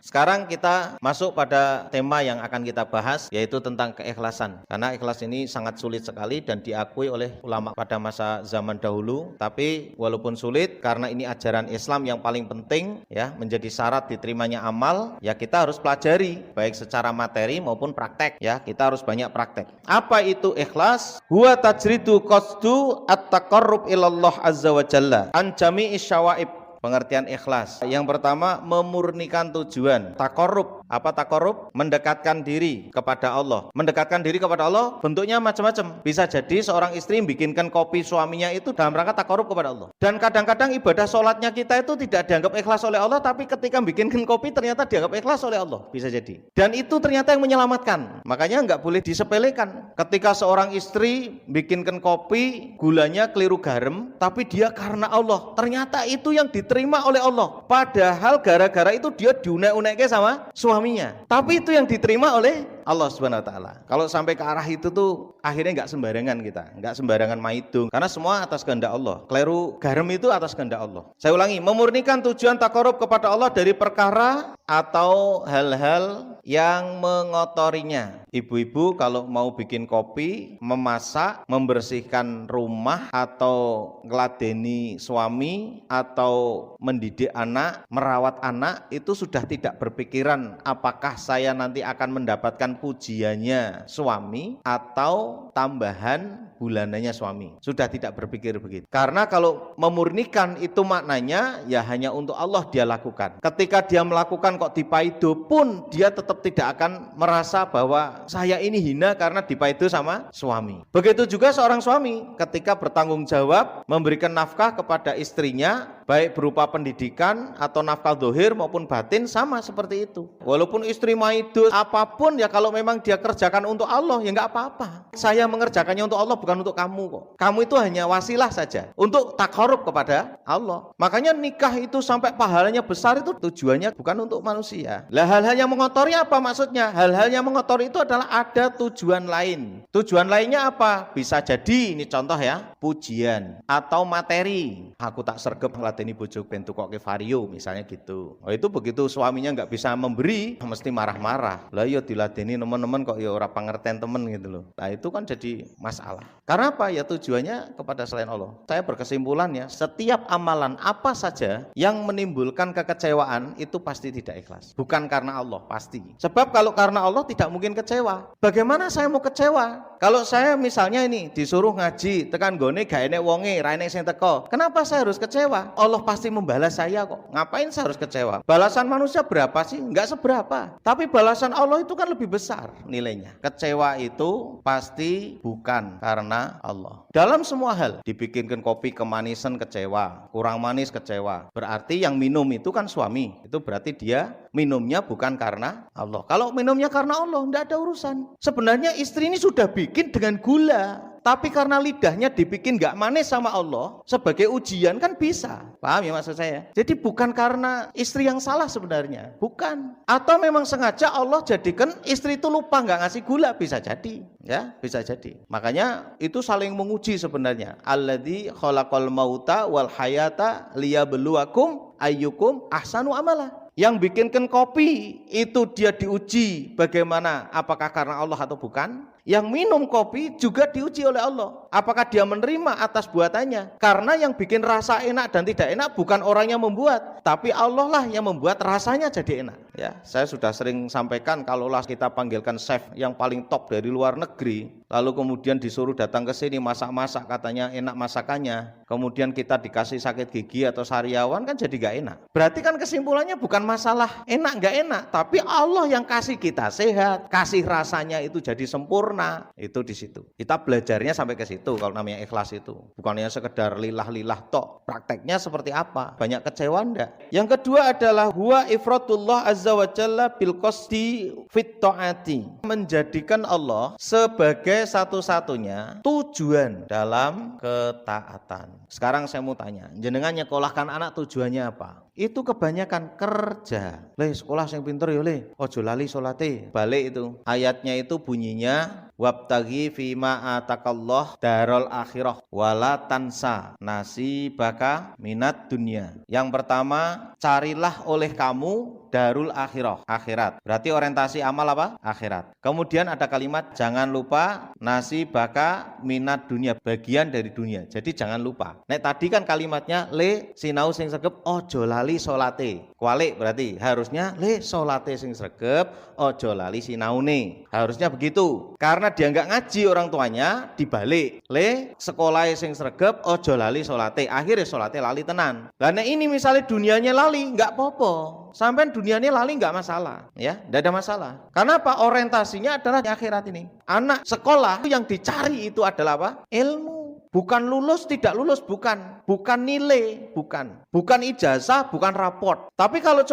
Sekarang kita masuk pada tema yang akan kita bahas, yaitu tentang keikhlasan. Karena ikhlas ini sangat sulit sekali dan diakui oleh ulama pada masa zaman dahulu. Tapi walaupun sulit, karena ini ajaran Islam yang paling penting, ya, menjadi syarat diterimanya amal, ya kita harus pelajari baik secara materi maupun praktek. Ya, kita harus banyak praktek. Apa itu ikhlas? Huwa tajridu qasdu at-taqarrub ilallah azza wa jalla an jami'i syawaib. Pengertian ikhlas. Yang pertama, memurnikan tujuan. Taqarrub. Apa taqarrub? Mendekatkan diri kepada Allah. Mendekatkan diri kepada Allah bentuknya macam-macam. Bisa jadi seorang istri bikinkan kopi suaminya itu dalam rangka taqarrub kepada Allah. Dan kadang-kadang ibadah sholatnya kita itu tidak dianggap ikhlas oleh Allah, tapi ketika bikinkan kopi ternyata dianggap ikhlas oleh Allah. Bisa jadi. Dan itu ternyata yang menyelamatkan. Makanya nggak boleh disepelekan. Ketika seorang istri bikinkan kopi, gulanya keliru garam, tapi dia karena Allah. Ternyata itu yang diterima oleh Allah. Padahal gara-gara itu dia diunek-uneknya sama suaminya. Tapi itu yang diterima oleh Allah Subhanahu wa taala. Kalau sampai ke arah itu tuh akhirnya nggak sembarangan kita, nggak sembarangan maidung, karena semua atas kehendak Allah. Keliru garam itu atas kehendak Allah. Saya ulangi, memurnikan tujuan taqarrub kepada Allah dari perkara atau hal-hal yang mengotorinya. Ibu-ibu kalau mau bikin kopi, memasak, membersihkan rumah, atau ngeladeni suami, atau mendidik anak, merawat anak, itu sudah tidak berpikiran apakah saya nanti akan mendapatkan pujiannya suami atau tambahan bulanannya suami. Sudah tidak berpikir begitu. Karena kalau memurnikan itu maknanya ya hanya untuk Allah dia lakukan. Ketika dia melakukan kok dipaido pun dia tetap tidak akan merasa bahwa saya ini hina karena dipaido sama suami. Begitu juga seorang suami ketika bertanggung jawab memberikan nafkah kepada istrinya, baik berupa pendidikan atau nafkah zahir maupun batin, sama seperti itu. Walaupun istri maido apapun, ya kalau memang dia kerjakan untuk Allah ya nggak apa-apa. Saya mengerjakannya untuk Allah, bukan untuk kamu kok. Kamu itu hanya wasilah saja untuk taqarrub kepada Allah. Makanya nikah itu sampai pahalanya besar itu tujuannya bukan untuk manusia. Lah hal-hal yang mengotori apa maksudnya? Hal-hal yang mengotori itu adalah ada tujuan lain. Tujuan lainnya apa? Bisa jadi ini contoh ya, pujian atau materi. Aku tak sregep ngladeni bojo ben tukoke vario misalnya gitu. Oh, itu begitu suaminya nggak bisa memberi mesti marah-marah. Lah ya diladeni teman-teman kok ya ora pangerten temen gitu loh. Nah itu kan jadi masalah. Karena apa? Ya tujuannya kepada selain Allah. Saya berkesimpulannya, setiap amalan apa saja yang menimbulkan kekecewaan itu pasti tidak ikhlas. Bukan karena Allah, pasti. Sebab kalau karena Allah tidak mungkin kecewa. Bagaimana saya mau kecewa? Kalau saya misalnya ini disuruh ngaji, tekan gone gak enek wonge, ra enek sing teko. Kenapa saya harus kecewa? Allah pasti membalas saya kok. Ngapain saya harus kecewa? Balasan manusia berapa sih? Enggak seberapa. Tapi balasan Allah itu kan lebih besar nilainya. Kecewa itu pasti bukan karena Allah. Dalam semua hal, dibikinkan kopi kemanisan kecewa, kurang manis kecewa. Berarti yang minum itu kan suami. Itu berarti dia minumnya bukan karena Allah. Kalau minumnya karena Allah, enggak ada urusan. Sebenarnya istri ini sudah bikin dengan gula, tapi karena lidahnya dibikin gak manis sama Allah, sebagai ujian kan bisa. Paham ya maksud saya? Jadi bukan karena istri yang salah sebenarnya, bukan. Atau memang sengaja Allah jadikan istri itu lupa gak ngasih gula, bisa jadi. Ya, bisa jadi. Makanya itu saling menguji sebenarnya. Alladzi khalaqal mauta wal hayata liyabluwakum ayyukum ahsanu amala. Yang bikinkan kopi itu dia diuji bagaimana, apakah karena Allah atau bukan. Yang minum kopi juga diuji oleh Allah, apakah dia menerima atas buatannya. Karena yang bikin rasa enak dan tidak enak bukan orang yang membuat, tapi Allah lah yang membuat rasanya jadi enak. Ya, saya sudah sering sampaikan, kalaulah kita panggilkan chef yang paling top dari luar negeri, lalu kemudian disuruh datang ke sini masak-masak, katanya enak masakannya, kemudian kita dikasih sakit gigi atau sariawan, kan jadi gak enak. Berarti kan kesimpulannya bukan masalah enak gak enak, tapi Allah yang kasih kita sehat, kasih rasanya itu jadi sempurna. Itu di situ. Kita belajarnya sampai ke situ kalau namanya ikhlas itu. Bukannya sekedar lilah-lilah tok. Prakteknya seperti apa? Banyak kecewa enggak? Yang kedua adalah huwa ifratullah azza wa jalla bil qasdi fit ta'ati. Menjadikan Allah sebagai satu-satunya tujuan dalam ketaatan. Sekarang saya mau tanya, jenengan nyekolahkan anak tujuannya apa? Itu kebanyakan kerja. Le sekolah yang pinter ya le, ojo lali salate. Balik itu. Ayatnya itu bunyinya Wabtaghi fima atakallah darul akhirah wala tansa nasibaka minat dunya. Yang pertama, carilah oleh kamu darul akhirah, akhirat. Berarti orientasi amal apa? Akhirat. Kemudian ada kalimat jangan lupa nasibaka minat dunya, bagian dari dunia. Jadi jangan lupa. Nek tadi kan kalimatnya le sinau sing sregep ojo lali salate. Kualik berarti harusnya le salate sing sregep ojo lali sinaune. Harusnya begitu. Karena dia enggak ngaji orang tuanya, dibalik. Le sekolah sing sregep ojo lali salate. Akhirnya salate lali tenan. Lah nek ini misalnya dunianya lali, enggak apa-apa. Sampai dunianya lali enggak masalah, ya, enggak ada masalah. Karena apa? Orientasinya adalah di akhirat ini. Anak sekolah yang dicari itu adalah apa? Ilmu. Bukan lulus, tidak lulus, bukan nilai, bukan ijazah, bukan raport. Tapi kalau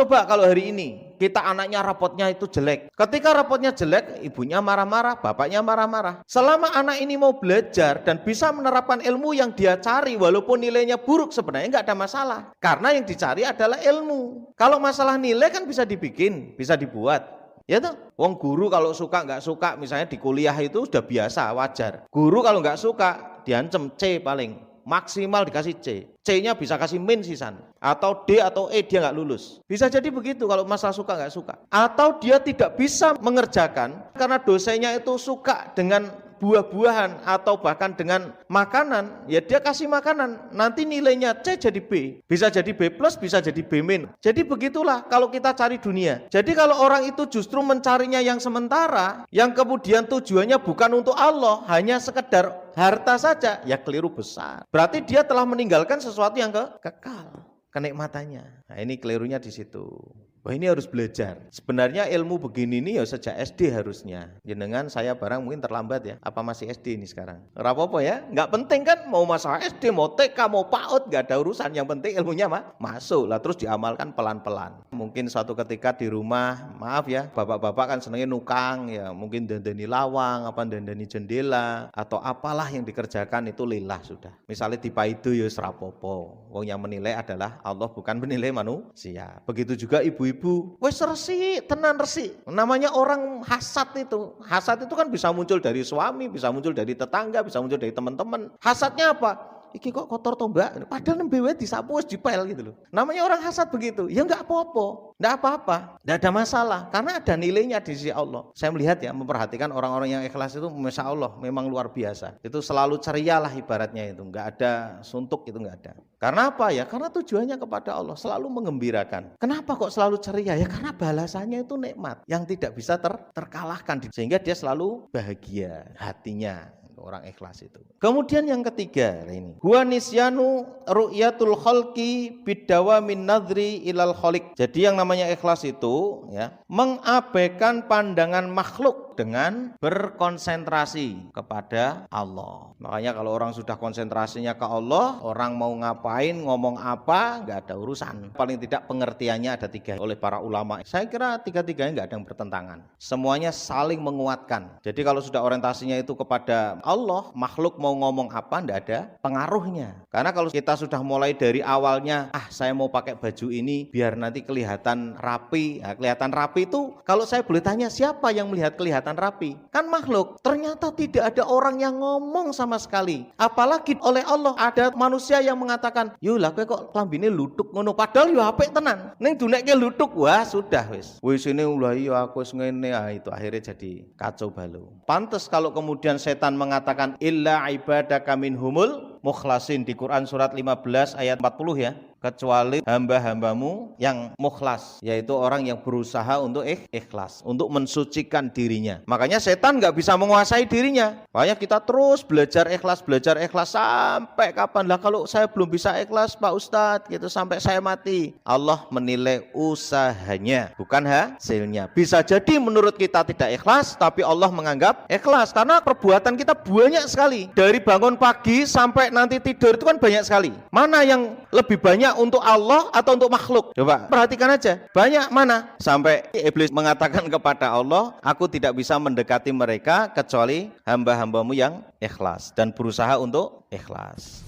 hari ini kita anaknya rapotnya itu jelek. Ketika rapotnya jelek, ibunya marah-marah, bapaknya marah-marah. Selama anak ini mau belajar dan bisa menerapkan ilmu yang dia cari walaupun nilainya buruk, sebenarnya nggak ada masalah. Karena yang dicari adalah ilmu. Kalau masalah nilai kan bisa dibikin, bisa dibuat. Ya tuh, wong guru kalau suka nggak suka, misalnya di kuliah itu sudah biasa, wajar. Guru kalau nggak suka diancam C paling maksimal dikasih C. C-nya bisa kasih min sisan. Atau D atau E dia nggak lulus. Bisa jadi begitu kalau masalah suka nggak suka. Atau dia tidak bisa mengerjakan karena dosennya itu suka dengan buah-buahan atau bahkan dengan makanan, ya dia kasih makanan, nanti nilainya C jadi B, bisa jadi B plus, bisa jadi B min. Jadi begitulah kalau kita cari dunia. Jadi kalau orang itu justru mencarinya yang sementara, yang kemudian tujuannya bukan untuk Allah, hanya sekedar harta saja, ya keliru besar. Berarti dia telah meninggalkan sesuatu yang kekal, kenikmatannya. Nah ini kelirunya di situ. Wah ini harus belajar. Sebenarnya ilmu begini ini ya sejak SD harusnya. Jenengan saya barang mungkin terlambat ya. Apa masih SD ini sekarang? Nggak apa-apa ya. Nggak penting kan mau masalah SD, mau TK, mau PAUD, nggak ada urusan. Yang penting ilmunya masuk lah terus diamalkan pelan-pelan. Mungkin suatu ketika di rumah, maaf ya, bapak-bapak kan senengnya nukang ya. Mungkin dandani lawang, apa dandani jendela atau apalah yang dikerjakan itu lillah sudah. Misalnya di paido ya serapopo. Wong yang menilai adalah Allah bukan menilai manusia. Begitu juga ibu-ibu, wes resik, tenan resik. Namanya orang hasad itu. Hasad itu kan bisa muncul dari suami, bisa muncul dari tetangga, bisa muncul dari teman-teman. Hasadnya apa? Iki kok kotor toh mbak? Padahal nembewe disapu wes dipel gitu loh. Namanya orang hasad begitu. Ya enggak apa-apa. Enggak apa-apa. Enggak ada masalah. Karena ada nilainya di sisi Allah. Saya melihat ya, memperhatikan orang-orang yang ikhlas itu Masya Allah memang luar biasa. Itu selalu ceria lah ibaratnya itu. Enggak ada suntuk itu enggak ada. Karena apa ya? Karena tujuannya kepada Allah. Selalu mengembirakan. Kenapa kok selalu ceria? Ya karena balasannya itu nikmat. Yang tidak bisa terkalahkan. Sehingga dia selalu bahagia hatinya. Orang ikhlas itu. Kemudian yang ketiga ini, huwa nisyanu ru'yatul khalqi bidawa min nadri ilal khaliq. Jadi yang namanya ikhlas itu ya, mengabaikan pandangan makhluk dengan berkonsentrasi kepada Allah. Makanya kalau orang sudah konsentrasinya ke Allah, orang mau ngapain, ngomong apa, nggak ada urusan. Paling tidak pengertiannya ada 3 oleh para ulama. Saya kira 3-tiganya nggak ada yang bertentangan. Semuanya saling menguatkan. Jadi kalau sudah orientasinya itu kepada Allah, makhluk mau ngomong apa, nggak ada pengaruhnya. Karena kalau kita sudah mulai dari awalnya, saya mau pakai baju ini biar nanti kelihatan rapi. Nah, kelihatan rapi itu, kalau saya boleh tanya, siapa yang melihat kelihatan rapi? Kan makhluk. Ternyata tidak ada orang yang ngomong sama sekali. Apalagi oleh Allah ada manusia yang mengatakan, "Yulah kowe kok klambine lutuk ngono." Padahal yo apik tenan. Ning duneke lutuk, wah sudah wis. Wis ini ulah iya aku wis ngene, itu akhirnya jadi kacau balau. Pantes kalau kemudian setan mengatakan illa ibadaka minhumul mukhlasin di Quran surat 15 ayat 40 ya. Kecuali hamba-hambamu yang mukhlas, yaitu orang yang berusaha untuk ikhlas, untuk mensucikan dirinya. Makanya setan nggak bisa menguasai dirinya. Makanya kita terus belajar ikhlas sampai kapan lah? Kalau saya belum bisa ikhlas Pak Ustadz, gitu sampai saya mati. Allah menilai usahanya, bukan hasilnya. Bisa jadi menurut kita tidak ikhlas, tapi Allah menganggap ikhlas karena perbuatan kita banyak sekali. Dari bangun pagi sampai nanti tidur itu kan banyak sekali. Mana yang lebih banyak untuk Allah atau untuk makhluk? Coba perhatikan aja. Banyak mana? Sampai iblis mengatakan kepada Allah, aku tidak bisa mendekati mereka kecuali hamba-hambamu yang ikhlas dan berusaha untuk ikhlas.